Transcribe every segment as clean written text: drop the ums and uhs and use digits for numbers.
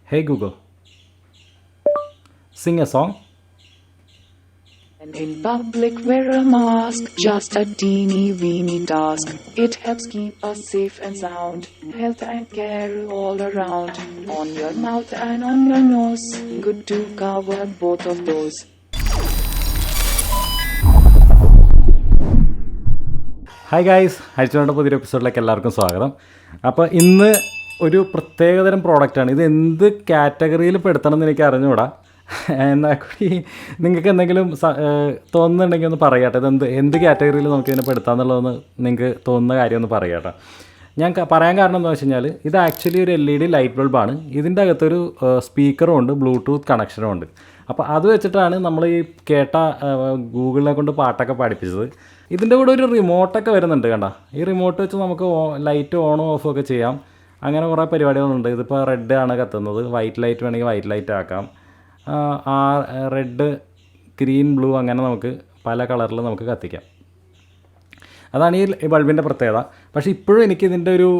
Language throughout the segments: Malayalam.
Hey Google, sing a song. And in public wear a mask, just a teeny weeny task. It helps keep us safe and sound, health and care all around. On your mouth and on your nose, good to cover both of those. Hi guys, അഴിച്ചുകൊണ്ട് പുതിയൊരു എപ്പിസോഡിലേക്ക് എല്ലാവർക്കും സ്വാഗതം. അപ്പോൾ ഇന്ന് ഒരു പ്രത്യേകതരം പ്രോഡക്റ്റാണ്. ഇത് എന്ത് കാറ്റഗറിയിൽ പെടുത്തണം എന്ന് എനിക്ക് അറിഞ്ഞുകൂടാ. എന്നാൽ കൂടി നിങ്ങൾക്ക് എന്തെങ്കിലും തോന്നുന്നുണ്ടെങ്കിൽ ഒന്ന് പറയാട്ടെ. ഇത് എന്ത് കാറ്റഗറിയിൽ നമുക്ക് ഇതിനെ പെടുത്താമെന്നുള്ളതെന്ന് നിങ്ങൾക്ക് തോന്നുന്ന കാര്യം ഒന്ന് പറയാട്ടെ. ഞാൻ പറയാൻ കാരണം എന്താണെന്ന് വെച്ച് കഴിഞ്ഞാൽ ഇത് ആക്ച്വലി ഒരു LED ലൈറ്റ് ബൾബാണ്. ഇതിൻ്റെ അകത്തൊരു സ്പീക്കറും ഉണ്ട്, ബ്ലൂടൂത്ത് കണക്ഷനും ഉണ്ട്. അപ്പോൾ അത് വെച്ചിട്ടാണ് നമ്മൾ ഈ കേട്ട ഗൂഗിളിനെ കൊണ്ട് പാട്ടൊക്കെ പഠിപ്പിച്ചത്. ഇതിൻ്റെ കൂടെ ഒരു റിമോട്ടൊക്കെ വരുന്നുണ്ട്, കണ്ട. ഈ റിമോട്ട് വെച്ച് നമുക്ക് ലൈറ്റ് ഓണും ഓഫും ഒക്കെ ചെയ്യാം. അങ്ങനെ കുറേ പരിപാടികളുണ്ട്. ഇതിപ്പോൾ റെഡ് ആണ് കത്തുന്നത്, വൈറ്റ് ലൈറ്റ് വേണമെങ്കിൽ വൈറ്റ് ലൈറ്റ് ആക്കാം. റെഡ്, ഗ്രീൻ, ബ്ലൂ അങ്ങനെ നമുക്ക് പല കളറിൽ നമുക്ക് കത്തിക്കാം. അതാണ് ഈ ബൾബിൻ്റെ പ്രത്യേകത. പക്ഷേ ഇപ്പോഴും എനിക്കിതിൻ്റെ ഒരു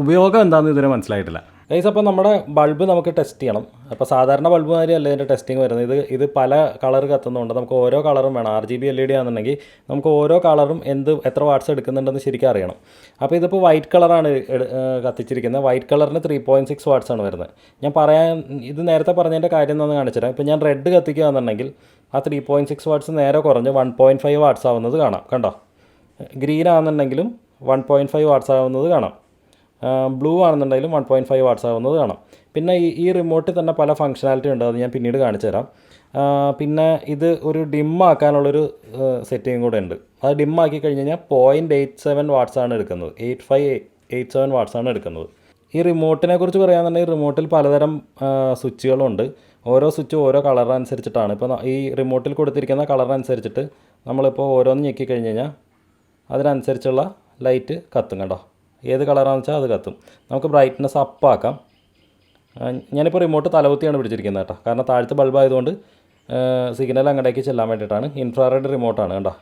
ഉപയോഗം എന്താണെന്ന് ഇതുവരെ മനസ്സിലായിട്ടില്ല. ഗൈസ്, അപ്പോൾ നമ്മുടെ ബൾബ് നമുക്ക് ടെസ്റ്റ് ചെയ്യണം. അപ്പോൾ സാധാരണ ബൾബ് മാതിരിയല്ല ഇതിൻ്റെ ടെസ്റ്റിംഗ് വരുന്നത്. ഇത് പല കളർ കത്തുന്നുണ്ട്. നമുക്ക് ഓരോ കളറും വേണം. RGB LED ആണെന്നുണ്ടെങ്കിൽ നമുക്ക് ഓരോ കളറും എത്ര വാട്ട്സ് എടുക്കുന്നുണ്ടെന്ന് ശരിക്കും അറിയണം. അപ്പോൾ ഇതിപ്പോൾ വൈറ്റ് കളറാണ് കത്തിച്ചിരിക്കുന്നത്. വൈറ്റ് കളറിന് 3.6 വാട്ട്സ് ആണ് വരുന്നത്. ഇത് നേരത്തെ പറഞ്ഞതിൻ്റെ കാര്യം എന്താണെന്ന് കാണിച്ചുതരാം. ഇപ്പോൾ ഞാൻ റെഡ് കത്തിക്കുകയാണെന്നുണ്ടെങ്കിൽ ആ 3.6 വാട്ട്സ് നേരെ കുറഞ്ഞ് 1.5 വാട്ട്സ് ആവുന്നത് കാണാം. കണ്ടോ? ഗ്രീൻ ആണെന്നുണ്ടെങ്കിലും 1.5 വാട്ട്സ് ആവുന്നത് കാണാം. ബ്ലൂ ആണെന്നുണ്ടെങ്കിലും 1.5 വാട്ട്സ് ആവുന്നത് കാണാം. പിന്നെ ഈ റിമോട്ടിൽ തന്നെ പല ഫങ്ഷനാലിറ്റി ഉണ്ട്. അത് ഞാൻ പിന്നീട് കാണിച്ചു തരാം. പിന്നെ ഇത് ഒരു ഡിമ്മാക്കാനുള്ളൊരു സെറ്റിംഗ് കൂടെ ഉണ്ട്. അത് ഡിമ്മാക്കി കഴിഞ്ഞ് കഴിഞ്ഞാൽ 0.87 വാട്ട്സ് ആണ് എടുക്കുന്നത്. 8587 വാട്ട്സ് ആണ് എടുക്കുന്നത്. ഈ റിമോട്ടിനെ കുറിച്ച് പറയുകയാണെന്നുണ്ടെങ്കിൽ റിമോട്ടിൽ പലതരം സ്വിച്ചുകളുണ്ട്. ഓരോ സ്വിച്ചും ഓരോ കളറനുസരിച്ചിട്ടാണ്. ഇപ്പോൾ ഈ റിമോട്ടിൽ കൊടുത്തിരിക്കുന്ന കളറനുസരിച്ചിട്ട് നമ്മളിപ്പോൾ ഓരോന്ന് ഞെക്കി കഴിഞ്ഞ് കഴിഞ്ഞാൽ അതിനനുസരിച്ചുള്ള ലൈറ്റ് കത്തും. കണ്ടോ? ഏത് കളറാണെന്ന് വെച്ചാൽ അത് കത്തും. നമുക്ക് ബ്രൈറ്റ്നസ് അപ്പാക്കാം. ഞാനിപ്പോൾ റിമോട്ട് തലകുത്തിയാണ് പിടിച്ചിരിക്കുന്നത് കേട്ടോ. കാരണം താഴത്തെ ബൾബ് ആയതുകൊണ്ട് സിഗ്നൽ അങ്ങോട്ടേക്ക് ചെല്ലാൻ വേണ്ടിയിട്ടാണ്. ഇൻഫ്രാറെഡ് റിമോട്ടാണ്. കണ്ടോ?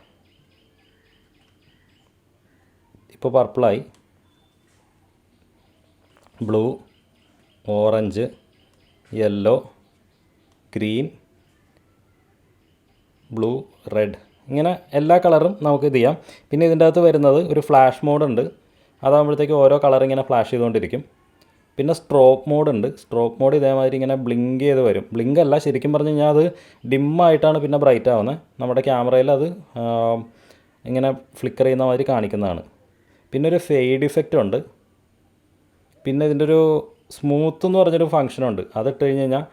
ഇപ്പോൾ പർപ്പിളായി, blue, orange, yellow, green, blue, red, ഇങ്ങനെ എല്ലാ കളറും നമുക്ക് ഇത് ചെയ്യാം. പിന്നെ ഇതിൻ്റെ അകത്ത് വരുന്നത് ഒരു ഫ്ലാഷ് മോഡുണ്ട്. അതാകുമ്പോഴത്തേക്ക് ഓരോ കളർ ഇങ്ങനെ ഫ്ലാഷ് ചെയ്തുകൊണ്ടിരിക്കും. പിന്നെ സ്ട്രോപ്പ് മോഡുണ്ട്. സ്ട്രോപ്പ് മോഡ് ഇതേമാതിരി ഇങ്ങനെ ബ്ലിങ്ക് ചെയ്ത് വരും. ബ്ലിങ്ക് അല്ല, ശരിക്കും പറഞ്ഞു കഴിഞ്ഞാൽ അത് ഡിമ്മായിട്ടാണ് പിന്നെ ബ്രൈറ്റ് ആവുന്നത്. നമ്മുടെ ക്യാമറയിൽ അത് ഇങ്ങനെ ഫ്ലിക്കർ ചെയ്യുന്ന മാതിരി കാണിക്കുന്നതാണ്. പിന്നെ ഒരു ഫെയ്ഡ് ഇഫക്റ്റ് ഉണ്ട്. പിന്നെ ഇതിൻ്റെ ഒരു സ്മൂത്ത് എന്ന് പറഞ്ഞൊരു ഫങ്ഷനുണ്ട്. അതിട്ട് കഴിഞ്ഞ് കഴിഞ്ഞാൽ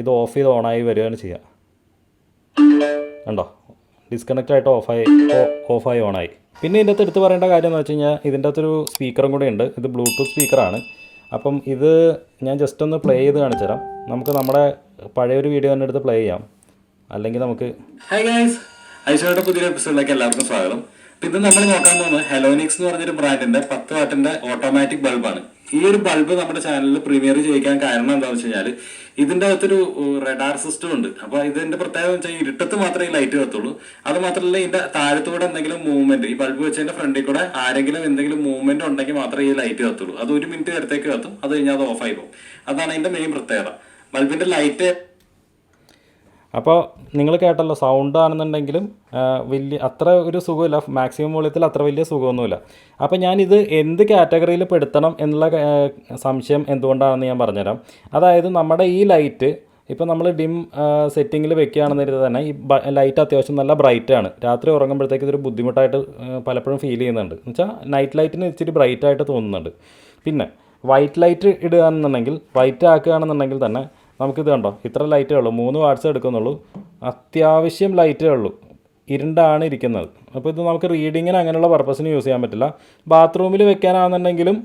ഇത് ഓഫ് ചെയ്ത് ഓണായി വരികയാണ് ചെയ്യുക. കണ്ടോ? ഡിസ്കണക്റ്റ് ആയിട്ട് ഓഫായി ഓണായി. പിന്നെ ഇതിൻ്റെ അകത്ത് എടുത്ത് പറയേണ്ട കാര്യം എന്ന് വെച്ച് കഴിഞ്ഞാൽ ഇതിൻ്റെ അകത്തൊരു സ്പീക്കറും കൂടെ ഉണ്ട്. ഇത് ബ്ലൂടൂത്ത് സ്പീക്കറാണ്. അപ്പം ഇത് ഞാൻ ജസ്റ്റ് ഒന്ന് പ്ലേ ചെയ്ത് കാണിച്ചു തരാം. നമുക്ക് നമ്മുടെ പഴയൊരു വീഡിയോ തന്നെ എടുത്ത് പ്ലേ ചെയ്യാം. അല്ലെങ്കിൽ നമുക്ക് ഹായ് ഗൈസ്, ഐശ്വര്യയുടെ പുതിയൊരു എപ്പിസോഡിലേക്ക് എല്ലാവർക്കും സ്വാഗതം. അപ്പം ഇത് നമ്മൾ നോക്കാൻ പോകുന്നത് ഹെലോനിക്സ് എന്ന് പറഞ്ഞൊരു ബ്രാൻഡിൻ്റെ 10 വാട്ടിൻ്റെ ഓട്ടോമാറ്റിക് ബൾബാണ്. ഈ ഒരു ബൾബ് നമ്മുടെ ചാനലിൽ പ്രീമിയർ ചെയ്യിക്കാൻ കാരണം എന്താണെന്ന് വെച്ച് കഴിഞ്ഞാൽ ഇതിൻ്റെ അകത്തൊരു റഡാർ സിസ്റ്റം ഉണ്ട്. അപ്പോൾ ഇതിൻ്റെ പ്രത്യേകത വെച്ചാൽ ഇരുട്ടത്ത് മാത്രമേ ഈ ലൈറ്റ് കത്തുള്ളൂ. അത് മാത്രമല്ല ഇതിൻ്റെ താഴത്തൂടെ എന്തെങ്കിലും മൂവ്മെന്റ്, ഈ ബൾബ് വെച്ചതിൻ്റെ ഫ്രണ്ടിൽ കൂടെ ആരെങ്കിലും എന്തെങ്കിലും മൂവ്മെന്റ് ഉണ്ടെങ്കിൽ മാത്രമേ ഈ ലൈറ്റ് കത്തുള്ളൂ. അത് 1 മിനിറ്റ് നേരത്തേക്ക് കത്തും. അത് കഴിഞ്ഞാൽ അത് ഓഫായി പോകും. അതാണ് ഇതിൻ്റെ മെയിൻ പ്രത്യേകത. ബൾബിൻ്റെ ലൈറ്റ് അപ്പോൾ നിങ്ങൾ കേട്ടല്ലോ, സൗണ്ട് ആണെന്നുണ്ടെങ്കിലും അത്ര ഒരു സുഖമില്ല. മാക്സിമം വോളിയത്തിൽ അത്ര വലിയ സുഖമൊന്നുമില്ല. അപ്പോൾ ഞാനിത് എന്ത് കാറ്റഗറിയിൽ പെടുത്തണം എന്നുള്ള സംശയം എന്തുകൊണ്ടാണെന്ന് ഞാൻ പറഞ്ഞുതരാം. അതായത് നമ്മുടെ ഈ ലൈറ്റ് ഇപ്പോൾ നമ്മൾ ഡിം സെറ്റിങ്ങിൽ വെക്കുകയാണെന്നിരുന്നത് തന്നെ ഈ ലൈറ്റ് അത്യാവശ്യം നല്ല ബ്രൈറ്റാണ്. രാത്രി ഉറങ്ങുമ്പോഴത്തേക്ക് ഇതൊരു ബുദ്ധിമുട്ടായിട്ട് പലപ്പോഴും ഫീൽ ചെയ്യുന്നുണ്ട്. എന്ന് വെച്ചാൽ നൈറ്റ് ലൈറ്റിന് ഇച്ചിരി ബ്രൈറ്റായിട്ട് തോന്നുന്നുണ്ട്. പിന്നെ വൈറ്റ് ലൈറ്റ് ഇടുകയാണെന്നുണ്ടെങ്കിൽ, വൈറ്റ് ആക്കുകയാണെന്നുണ്ടെങ്കിൽ തന്നെ നമുക്കിത് കണ്ടോ, ഇത്ര ലൈറ്റേ ഉള്ളൂ, 3 വാട്ട്സ് എടുക്കുന്നുള്ളൂ. അത്യാവശ്യം ലൈറ്റേ ഉള്ളൂ, ഇരുണ്ടാണ് ഇരിക്കുന്നത്. അപ്പോൾ ഇത് നമുക്ക് റീഡിങ്ങിന് അങ്ങനെയുള്ള പർപ്പസിന് യൂസ് ചെയ്യാൻ പറ്റില്ല. ബാത്റൂമിൽ വെക്കാനാണെന്നുണ്ടെങ്കിലും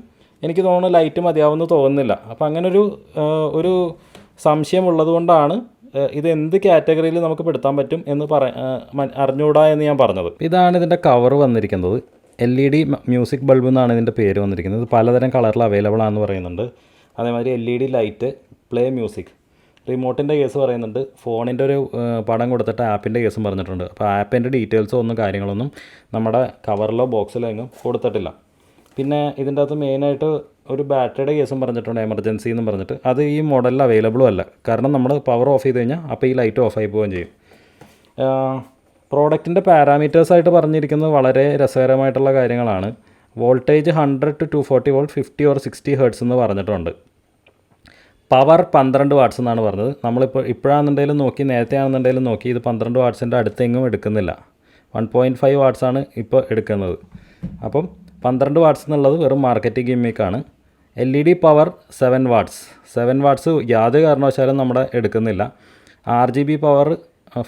എനിക്ക് തോന്നുന്നു ലൈറ്റ് മതിയാവുമെന്ന് തോന്നുന്നില്ല. അപ്പോൾ അങ്ങനൊരു സംശയമുള്ളത് കൊണ്ടാണ് ഇത് എന്ത് കാറ്റഗറിയിൽ നമുക്ക് പെടുത്താൻ പറ്റും എന്ന് അറിഞ്ഞുകൂടാ എന്ന് ഞാൻ പറഞ്ഞത്. ഇതാണ് ഇതിൻ്റെ കവർ വന്നിരിക്കുന്നത്. LED മ്യൂസിക് ബൾബ് എന്നാണ് ഇതിൻ്റെ പേര് വന്നിരിക്കുന്നത്. ഇത് പലതരം കളറിൽ അവൈലബിൾ ആണെന്ന് പറയുന്നുണ്ട്. അതേമാതിരി LED ലൈറ്റ്, പ്ലേ മ്യൂസിക്, റിമോട്ടിൻ്റെ കേസ് പറയുന്നുണ്ട്. ഫോണിൻ്റെ ഒരു പടം കൊടുത്തിട്ട് ആപ്പിൻ്റെ കേസും പറഞ്ഞിട്ടുണ്ട്. അപ്പോൾ ആപ്പിൻ്റെ ഡീറ്റെയിൽസോ കാര്യങ്ങളൊന്നും നമ്മുടെ കവറിലോ ബോക്സിലോ എങ്ങും കൊടുത്തിട്ടില്ല. പിന്നെ ഇതിൻ്റെ അകത്ത് മെയിനായിട്ട് ഒരു ബാറ്ററിയുടെ കേസും പറഞ്ഞിട്ടുണ്ട്, എമർജൻസി എന്നും പറഞ്ഞിട്ട്. അത് ഈ മോഡലിൽ അവൈലബിളും അല്ല. കാരണം നമ്മൾ പവർ ഓഫ് ചെയ്ത് കഴിഞ്ഞാൽ അപ്പോൾ ഈ ലൈറ്റ് ഓഫായി പോവുകയും ചെയ്യും. പ്രോഡക്റ്റിൻ്റെ പാരാമീറ്റേഴ്സായിട്ട് പറഞ്ഞിരിക്കുന്നത് വളരെ രസകരമായിട്ടുള്ള കാര്യങ്ങളാണ്. Voltage 100 to 240 volt, 50 or 60 hertz എന്ന് പറഞ്ഞിട്ടുണ്ട്. പവർ 12 വാട്ട്സ് എന്നാണ് പറഞ്ഞത്. നമ്മളിപ്പോൾ ഇപ്പോഴാണെന്നുണ്ടെങ്കിലും നോക്കി, നേരത്തെ ആണെന്നുണ്ടെങ്കിലും നോക്കി, ഇത് 12 വാട്ട്സിൻ്റെ അടുത്തെങ്ങും എടുക്കുന്നില്ല. 1.5 വാട്ട്സാണ് ഇപ്പോൾ എടുക്കുന്നത്. അപ്പം 12 വാട്ട്സ് എന്നുള്ളത് വെറും മാർക്കറ്റിംഗ് ഗിമ്മിക്കാണ്. LED power 7 watts. 7 വാട്ട്സ് യാതൊരു കാരണവശാലും നമ്മുടെ എടുക്കുന്നില്ല. RGB പവർ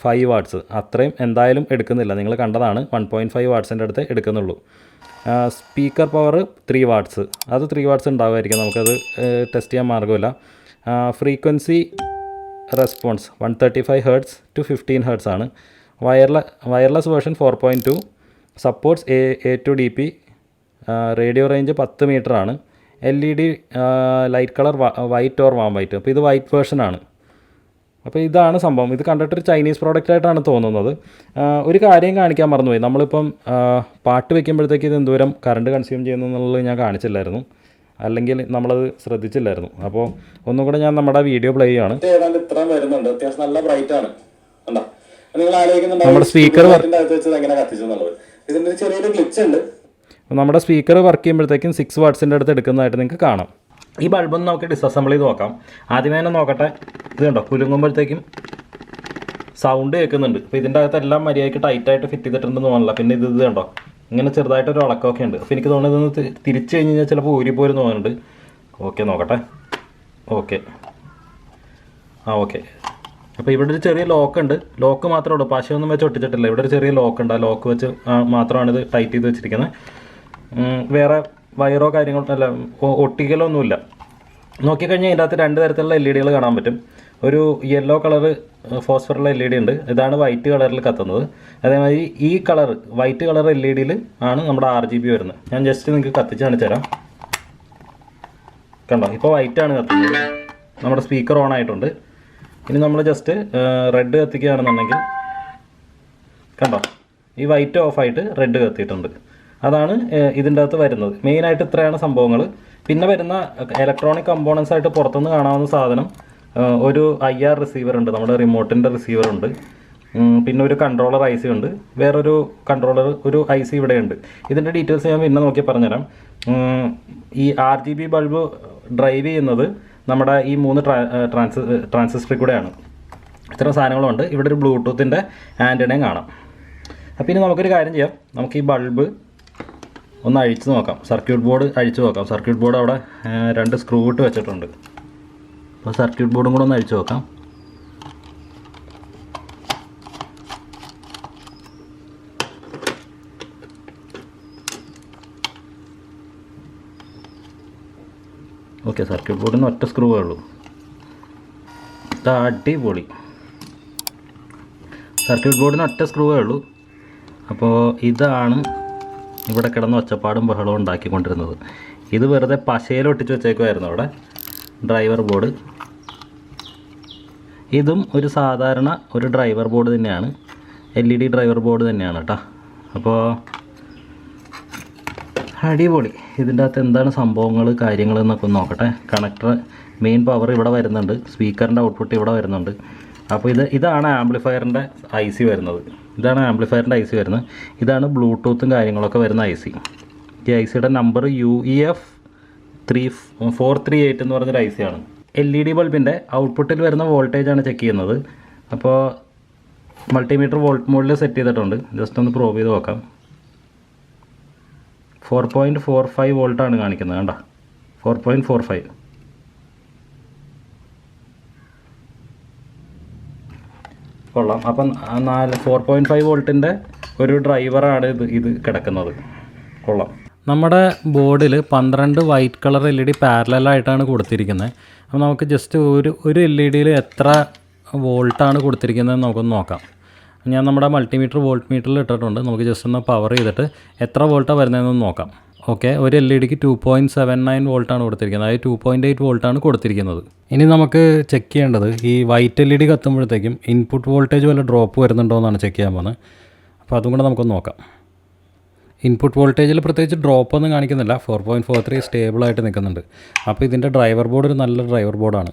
5 വാട്ട്സ്, അത്രയും എന്തായാലും എടുക്കുന്നില്ല. നിങ്ങൾ കണ്ടതാണ്, 1.5 വാട്ട്സിൻ്റെ അടുത്ത് എടുക്കുന്നുള്ളൂ. സ്പീക്കർ പവർ 3 വാട്ട്സ്, അത് 3 വാട്ട്സ് ഉണ്ടാവുമായിരിക്കും, നമുക്കത് ടെസ്റ്റ് ചെയ്യാൻ മാർഗ്ഗമില്ല. Frequency response 135 hertz to 15 hertz ആണ്. Wireless version 4.2, supports A2DP, radio range 10 മീറ്ററാണ്. LED light colour white or warm white. അപ്പോൾ ഇത് വൈറ്റ് വേർഷനാണ്. അപ്പോൾ ഇതാണ് സംഭവം. ഇത് കണ്ടിട്ടൊരു ചൈനീസ് പ്രോഡക്റ്റ് ആയിട്ടാണ് തോന്നുന്നത്. ഒരു കാര്യം കാണിക്കാൻ മറന്നുപോയി. നമ്മളിപ്പം പാട്ട് വെക്കുമ്പോഴത്തേക്ക് ഇത് എന്തോരം കറണ്ട് കൺസ്യൂം ചെയ്യുന്നു എന്നുള്ളത് ഞാൻ കാണിച്ചില്ലായിരുന്നു, അല്ലെങ്കിൽ നമ്മളത് ശ്രദ്ധിച്ചില്ലായിരുന്നു. അപ്പോൾ ഒന്നും കൂടെ ഞാൻ നമ്മുടെ വീഡിയോ പ്ലേ ചെയ്യാണ്. ഏതാണ്ട് ഇത്രയും വരുന്നുണ്ട്, അത്യാവശ്യം നല്ല ബ്രൈറ്റ് ആണ്. കണ്ടോ, നിങ്ങൾ നമ്മുടെ സ്പീക്കർ എങ്ങനെ കത്തിച്ചെന്നുള്ളത്. ഇതിന്റെ ചെറിയൊരു ഗ്ലിച്ച് ഉണ്ട്. നമ്മുടെ സ്പീക്കർ വർക്ക് ചെയ്യുമ്പോഴത്തേക്കും 6 വാട്ട്സിൻ്റെ അടുത്ത് എടുക്കുന്നതായിട്ട് നിങ്ങൾക്ക് കാണാം. ഈ ബൾബൊന്ന് നമുക്ക് ഡിസസംബിൾ ചെയ്ത് നോക്കാം. ആദ്യമേ തന്നെ നോക്കട്ടെ. ഇത് കണ്ടോ, കുലുങ്ങുമ്പോഴത്തേക്കും സൗണ്ട് കേൾക്കുന്നുണ്ട്. അപ്പോൾ ഇതിൻ്റെ അകത്ത് എല്ലാം മര്യാദയ്ക്ക് ടൈറ്റായിട്ട് ഫിറ്റ് ചെയ്തിട്ടുണ്ടെന്ന് തോന്നില്ല. പിന്നെ ഇത് കണ്ടോ, ഇങ്ങനെ ചെറുതായിട്ടൊരു ഇളക്കമൊക്കെ ഉണ്ട്. അപ്പോൾ എനിക്ക് തോന്നുന്നത് ഇതൊന്ന് തിരിച്ച് കഴിഞ്ഞ് കഴിഞ്ഞാൽ ചിലപ്പോൾ ഊരിപ്പോരും തോന്നുന്നുണ്ട്. ഓക്കെ, നോക്കട്ടെ. Okay, okay. അപ്പോൾ ഇവിടെ ഒരു ചെറിയ ലോക്ക് ഉണ്ട്. ലോക്ക് മാത്രമേ ഉള്ളൂ, പശയൊന്നും വെച്ച് ഒട്ടിച്ചിട്ടില്ല. ഇവിടെ ഒരു ചെറിയ ലോക്ക് ഉണ്ട്. ആ ലോക്ക് വെച്ച് മാത്രമാണ് ഇത് ടൈറ്റ് ചെയ്ത് വെച്ചിരിക്കുന്നത്. വേറെ വയറോ കാര്യങ്ങളോ അല്ല, ഒട്ടിക്കലോ ഒന്നുമില്ല. നോക്കിക്കഴിഞ്ഞാൽ ഇതിൻ്റെ അകത്ത് 2 തരത്തിലുള്ള LED കാണാൻ പറ്റും. ഒരു യെല്ലോ കളറ് ഫോസ്ഫറുള്ള LED ഉണ്ട്. ഇതാണ് വൈറ്റ് കളറിൽ കത്തുന്നത്. അതേമാതിരി ഈ കളർ വൈറ്റ് കളർ LED ആണ് നമ്മുടെ RGB വരുന്നത്. ഞാൻ ജസ്റ്റ് നിങ്ങൾക്ക് കത്തിച്ച് കാണിച്ചു തരാം. കണ്ടോ, ഇപ്പോൾ വൈറ്റാണ് കത്തുന്നത്. നമ്മുടെ സ്പീക്കർ ഓൺ ആയിട്ടുണ്ട്. ഇനി നമ്മൾ ജസ്റ്റ് റെഡ് കത്തിക്കുകയാണെന്നുണ്ടെങ്കിൽ കണ്ടോ, ഈ വൈറ്റ് ഓഫായിട്ട് റെഡ് കത്തിയിട്ടുണ്ട്. അതാണ് ഇതിൻ്റെ അകത്ത് വരുന്നത്. മെയിനായിട്ട് ഇത്രയാണ് സംഭവങ്ങൾ. പിന്നെ വരുന്ന ഇലക്ട്രോണിക് കമ്പോണൻസ് ആയിട്ട് പുറത്തുനിന്ന് കാണാവുന്ന സാധനം, ഒരു IR റിസീവർ ഉണ്ട്, നമ്മുടെ റിമോട്ടിൻ്റെ റിസീവർ ഉണ്ട്. പിന്നെ ഒരു കൺട്രോളർ IC ഉണ്ട്. വേറൊരു കൺട്രോളർ, ഒരു IC ഇവിടെ ഉണ്ട്. ഇതിൻ്റെ ഡീറ്റെയിൽസ് ഞാൻ പിന്നെ നോക്കി പറഞ്ഞുതരാം. ഈ RGB ബൾബ് ഡ്രൈവ് ചെയ്യുന്നത് നമ്മുടെ ഈ 3 ട്രാൻസിസ്റ്ററിൽ കൂടെയാണ്. ഇത്ര സാധനങ്ങളുണ്ട്. ഇവിടെ ഒരു ബ്ലൂടൂത്തിൻ്റെ ആൻറ്റിനയും കാണാം. അപ്പോൾ ഇനി നമുക്കൊരു കാര്യം ചെയ്യാം. നമുക്ക് ഈ ബൾബ് ഒന്ന് അഴിച്ച് നോക്കാം. സർക്യൂട്ട് ബോർഡ് അഴിച്ച് നോക്കാം. സർക്യൂട്ട് ബോർഡ് അവിടെ 2 സ്ക്രൂ ഇട്ട് വെച്ചിട്ടുണ്ട്. അപ്പോൾ സർക്യൂട്ട് ബോർഡും കൂടെ ഒന്ന് അഴിച്ച് നോക്കാം. ഓക്കെ, സർക്യൂട്ട് ബോർഡിന് ഒറ്റ സ്ക്രൂവേ ഉള്ളൂ. അടിപൊളി. സർക്യൂട്ട് ബോർഡിന് ഒറ്റ സ്ക്രൂവേ ഉള്ളൂ. അപ്പോൾ ഇതാണ് ഇവിടെ കിടന്ന് ഒച്ചപ്പാടും ബഹളവും ഉണ്ടാക്കിക്കൊണ്ടിരുന്നത്. ഇത് വെറുതെ പശയിൽ ഒട്ടിച്ച് വെച്ചേക്കുമായിരുന്നു അവിടെ. ഡ്രൈവർ ബോർഡ്, ഇതും ഒരു സാധാരണ ഒരു ഡ്രൈവർ ബോർഡ് തന്നെയാണ്. LED ഡ്രൈവർ ബോർഡ് തന്നെയാണ് കേട്ടോ. അപ്പോൾ അടിപൊളി. ഇതിൻ്റെ അകത്ത് എന്താണ് സംഭവങ്ങൾ കാര്യങ്ങൾ എന്നൊക്കെ ഒന്ന് നോക്കട്ടെ. കണക്ടർ, മെയിൻ പവർ ഇവിടെ വരുന്നുണ്ട്. സ്പീക്കറിൻ്റെ ഔട്ട്പുട്ട് ഇവിടെ വരുന്നുണ്ട്. അപ്പോൾ ഇതാണ് ആംപ്ലിഫയറിൻ്റെ IC വരുന്നത്. ഇതാണ് ആംപ്ലിഫയറിൻ്റെ IC വരുന്നത്. ഇതാണ് ബ്ലൂടൂത്തും കാര്യങ്ങളൊക്കെ വരുന്ന IC. ഈ ICയുടെ നമ്പർ UEF 438 എന്ന് പറഞ്ഞൊരു IC ആണ്. LED ബൾബിൻ്റെ ഔട്ട്പുട്ടിൽ വരുന്ന വോൾട്ടേജാണ് ചെക്ക് ചെയ്യുന്നത്. അപ്പോൾ മൾട്ടിമീറ്റർ വോൾട്ട് മോഡിൽ സെറ്റ് ചെയ്തിട്ടുണ്ട്. ജസ്റ്റ് ഒന്ന് പ്രൂവ് ചെയ്ത് നോക്കാം. 4.45 വോൾട്ടാണ് കാണിക്കുന്നത്. കണ്ടോ, 4.45. കൊള്ളാം. അപ്പം 4.5 വോൾട്ടിൻ്റെ ഒരു ഡ്രൈവറാണ് ഇത് കിടക്കുന്നത്. കൊള്ളാം. നമ്മുടെ ബോർഡിൽ 12 വൈറ്റ് കളർ LED പാരലായിട്ടാണ് കൊടുത്തിരിക്കുന്നത്. അപ്പോൾ നമുക്ക് ജസ്റ്റ് ഒരു LED എത്ര വോൾട്ടാണ് കൊടുത്തിരിക്കുന്നത് നമുക്കൊന്ന് നോക്കാം. ഞാൻ നമ്മുടെ മൾട്ടിമീറ്റർ വോൾട്ട് മീറ്ററിൽ ഇട്ടിട്ടുണ്ട്. നമുക്ക് ജസ്റ്റ് ഒന്ന് പവർ ചെയ്തിട്ട് എത്ര വോൾട്ടാണ് വരുന്നതെന്ന് നോക്കാം. ഓക്കെ, ഒരു LEDക്ക് 2.79 വോൾട്ടാണ് കൊടുത്തിരിക്കുന്നത്. അതായത് 2.8 വോൾട്ടാണ് കൊടുത്തിരിക്കുന്നത്. ഇനി നമുക്ക് ചെക്ക് ചെയ്യേണ്ടത് ഈ വൈറ്റ് LED കത്തുമ്പോഴത്തേക്കും ഇൻപുട്ട് വോൾട്ടേജ് വല്ല ഡ്രോപ്പ് വരുന്നുണ്ടോ എന്നാണ് ചെക്ക് ചെയ്യാൻ പോകുന്നത്. അപ്പോൾ അതും കൂടെ നമുക്കൊന്ന് നോക്കാം. ഇൻപുട്ട് വോൾട്ടേജിൽ പ്രത്യേകിച്ച് ഡ്രോപ്പ് ഒന്നും കാണിക്കുന്നില്ല. 4.43 സ്റ്റേബിളായിട്ട് നിൽക്കുന്നുണ്ട്. അപ്പോൾ ഇതിൻ്റെ ഡ്രൈവർ ബോർഡ് ഒരു നല്ല ഡ്രൈവർ ബോർഡാണ്.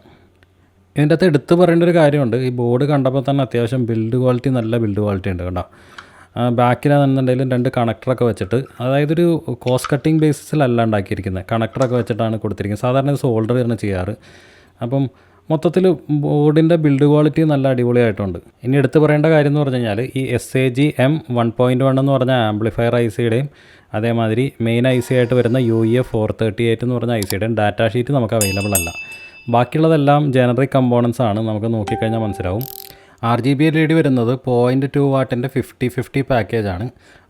ഇതിൻ്റെ അകത്ത് എടുത്ത് പറയേണ്ട ഒരു കാര്യമുണ്ട്. ഈ ബോർഡ് കണ്ടപ്പോൾ തന്നെ അത്യാവശ്യം ബിൽഡ് ക്വാളിറ്റി, നല്ല ബിൽഡ് ക്വാളിറ്റി ഉണ്ട് കേട്ടോ. ബാക്കിലാണെന്നുണ്ടെങ്കിലും 2 കണക്ടറൊക്കെ വെച്ചിട്ട്, അതായത് ഒരു കോസ്റ്റ് കട്ടിങ് ബേസിസിലല്ല ഉണ്ടാക്കിയിരിക്കുന്നത്. കണക്ടറൊക്കെ വെച്ചിട്ടാണ് കൊടുത്തിരിക്കുന്നത്. സാധാരണ ഇത് സോൾഡർ ആണ് ചെയ്യാറ്. അപ്പം മൊത്തത്തിൽ ബോർഡിൻ്റെ ബിൽഡ് ക്വാളിറ്റി നല്ല അടിപൊളിയായിട്ടുണ്ട്. ഇനി എടുത്ത് പറയേണ്ട കാര്യം എന്ന് പറഞ്ഞു കഴിഞ്ഞാൽ ഈ SAGM 1.1 എന്ന് പറഞ്ഞ ആംപ്ലിഫയർ ICയുടെയും അതേമാതിരി മെയിൻ IC ആയിട്ട് വരുന്ന UEF 438 എന്ന് പറഞ്ഞ ICയുടെയും ഡാറ്റാ ഷീറ്റ് നമുക്ക് അവൈലബിൾ അല്ല. ബാക്കിയുള്ളതെല്ലാം ജനറിക് കമ്പോണൻസ് ആണ്. നമുക്ക് നോക്കിക്കഴിഞ്ഞാൽ മനസ്സിലാവും. RGB LED വരുന്നത് 0.2 വാട്ടിൻ്റെ 50-50 പാക്കേജാണ്.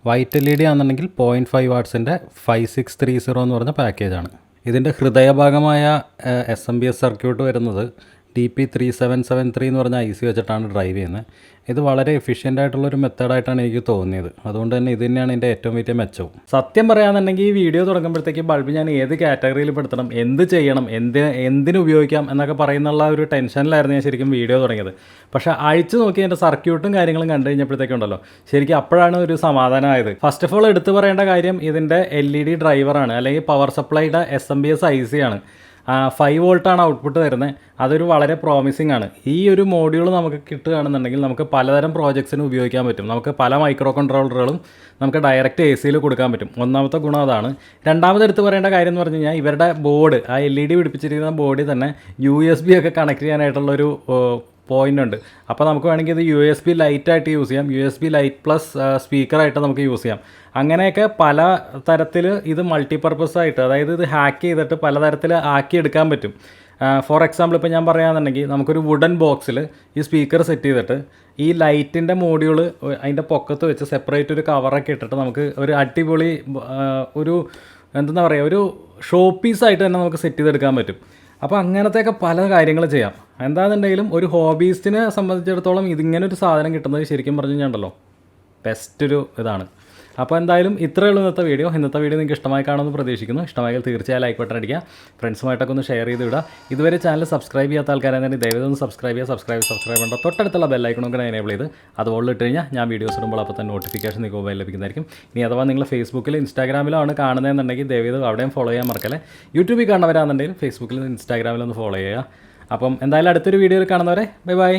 വൈറ്റ് LED ആണെന്നുണ്ടെങ്കിൽ 0.5 വാട്ട്സിൻ്റെ 5630 എന്ന് പറഞ്ഞ പാക്കേജാണ്. ഇതിൻ്റെ ഹൃദയഭാഗമായ SMPS സർക്യൂട്ട് വരുന്നത് DP3773 എന്ന് പറഞ്ഞ IC വെച്ചിട്ടാണ് ഡ്രൈവ് ചെയ്യുന്നത്. ഇത് വളരെ എഫിഷ്യൻ്റ് ആയിട്ടുള്ളൊരു മെത്തേഡായിട്ടാണ് എനിക്ക് തോന്നിയത്. അതുകൊണ്ട് തന്നെ ഇത് തന്നെയാണ് എൻ്റെ ഏറ്റവും വലിയ മെച്ചവും. സത്യം പറയാന്നുണ്ടെങ്കിൽ ഈ വീഡിയോ തുടങ്ങുമ്പോഴത്തേക്ക് ബൾബ് ഞാൻ ഏത് കാറ്റഗറിയിൽ പെടുത്തണം, എന്ത് ചെയ്യണം, എന്തിന് ഉപയോഗിക്കാം എന്നൊക്കെ പറയുന്നുള്ള ഒരു ടെൻഷനിലായിരുന്നു ഞാൻ ശരിക്കും വീഡിയോ തുടങ്ങിയത്. പക്ഷേ അഴിച്ചു നോക്കി എൻ്റെ സർക്യൂട്ടും കാര്യങ്ങളും കണ്ടു കഴിഞ്ഞപ്പോഴത്തേക്കുണ്ടല്ലോ ശരിക്കും അപ്പോഴാണ് ഒരു സമാധാനമായത്. ഫസ്റ്റ് ഓഫ് ഓൾ എടുത്തു പറയേണ്ട കാര്യം ഇതിൻ്റെ LED ഡ്രൈവറാണ്, അല്ലെങ്കിൽ പവർ സപ്ലൈയുടെ SMPS IC ആണ്. 5 വോൾട്ടാണ് ഔട്ട്പുട്ട് തരുന്നത്. അതൊരു വളരെ പ്രോമിസിംഗ് ആണ്. ഈ ഒരു മോഡ്യൂൾ നമുക്ക് കിട്ടുകയാണെന്നുണ്ടെങ്കിൽ നമുക്ക് പലതരം പ്രോജക്ട്സിന് ഉപയോഗിക്കാൻ പറ്റും. നമുക്ക് പല മൈക്രോ കൺട്രോളറുകളും നമുക്ക് ഡയറക്റ്റ് ACയിൽ കൊടുക്കാൻ പറ്റും. ഒന്നാമത്തെ ഗുണം അതാണ്. രണ്ടാമത് എടുത്ത് പറയേണ്ട കാര്യം എന്ന് പറഞ്ഞു കഴിഞ്ഞാൽ ഇവരുടെ ബോർഡ്, ആ LED പിടിപ്പിച്ചിരിക്കുന്ന ബോർഡിൽ തന്നെ USB ഒക്കെ കണക്ട് ചെയ്യാനായിട്ടുള്ളൊരു പോയിൻ്റ് ഉണ്ട്. അപ്പോൾ നമുക്ക് വേണമെങ്കിൽ ഇത് USB ലൈറ്റായിട്ട് യൂസ് ചെയ്യാം, USB ലൈറ്റ് പ്ലസ് സ്പീക്കറായിട്ട് നമുക്ക് യൂസ് ചെയ്യാം. അങ്ങനെയൊക്കെ പല തരത്തിൽ ഇത് മൾട്ടിപർപ്പസ് ആയിട്ട്, അതായത് ഇത് ഹാക്ക് ചെയ്തിട്ട് പലതരത്തിൽ ആക്കിയെടുക്കാൻ പറ്റും. ഫോർ എക്സാമ്പിൾ ഇപ്പോൾ ഞാൻ പറയുകയാണെന്നുണ്ടെങ്കിൽ നമുക്കൊരു വുഡൻ ബോക്സിൽ ഈ സ്പീക്കർ സെറ്റ് ചെയ്തിട്ട് ഈ ലൈറ്റിൻ്റെ മോഡ്യൂള് അതിൻ്റെ പൊക്കത്ത് വെച്ച് സെപ്പറേറ്റ് ഒരു കവറൊക്കെ ഇട്ടിട്ട് നമുക്ക് ഒരു അടിപൊളി ഒരു എന്താ പറയുക, ഒരു ഷോ പീസായിട്ട് തന്നെ നമുക്ക് സെറ്റ് ചെയ്തെടുക്കാൻ പറ്റും. അപ്പോൾ അങ്ങനത്തെയൊക്കെ പല കാര്യങ്ങൾ ചെയ്യാം. എന്താണെന്നുണ്ടെങ്കിലും ഒരു ഹോബീസ്റ്റിനെ സംബന്ധിച്ചിടത്തോളം ഇതിങ്ങനെ ഒരു സാധനം കിട്ടുന്നത് ശരിക്കും പറഞ്ഞു കഴിഞ്ഞാൽ ബെസ്റ്റ് ഒരു ഇതാണ്. അപ്പോൾ എന്തായാലും ഇത്രയേ ഉള്ളൂ ഇന്നത്തെ വീഡിയോ. നിങ്ങൾക്ക് ഇഷ്ടമായി കാണുമെന്ന് പ്രതീക്ഷിക്കുന്നു. ഇഷ്ടമായാൽ തീർച്ചയായും ലൈക്ക് ബട്ടൺ അടിക്കുക, ഫ്രണ്ട്സുമായിട്ടൊക്കെ ഒന്ന് ഷെയർ ചെയ്ത് വിടുക. ഇതുവരെ ചാനൽ സബ്സ്ക്രൈബ് ചെയ്യാത്ത ആൾക്കാരാണെങ്കിൽ ദയവായി ഒന്ന് സബ്സ്ക്രൈബ് ചെയ്യേണ്ട തൊട്ടടുത്തുള്ള ബെല്ലൈക്കണൊക്കെ എനേബിൾ ചെയ്ത് അതുപോലെ ഇട്ട് കഴിഞ്ഞാൽ ഞാൻ വീഡിയോസ് ഇടുമ്പോൾ അപ്പോൾ തന്നെ നോട്ടിഫിക്കേഷൻ നിങ്ങൾക്ക് മൊബൈൽ ലഭിക്കുന്നതായിരിക്കും. ഇനി അഥവാ നിങ്ങൾ ഫേസ്ബുക്കിൽ ഇൻസ്റ്റാഗ്രാമിലോ ആണ് കാണുന്നതെന്നുണ്ടെങ്കിൽ ദയവായി അവിടെയും ഫോളോ ചെയ്യാൻ മറക്കല്ലേ. യൂട്യൂബിൽ കാണുന്നവരാണെന്നുണ്ടെങ്കിൽ ഫേസ്ബുക്കിൽ ഇൻസ്റ്റാഗ്രാമിലൊന്ന് ഫോളോ ചെയ്യുക. അപ്പം എന്തായാലും അടുത്തൊരു വീഡിയോയിൽ കാണുന്നവരെ ബൈ ബൈ.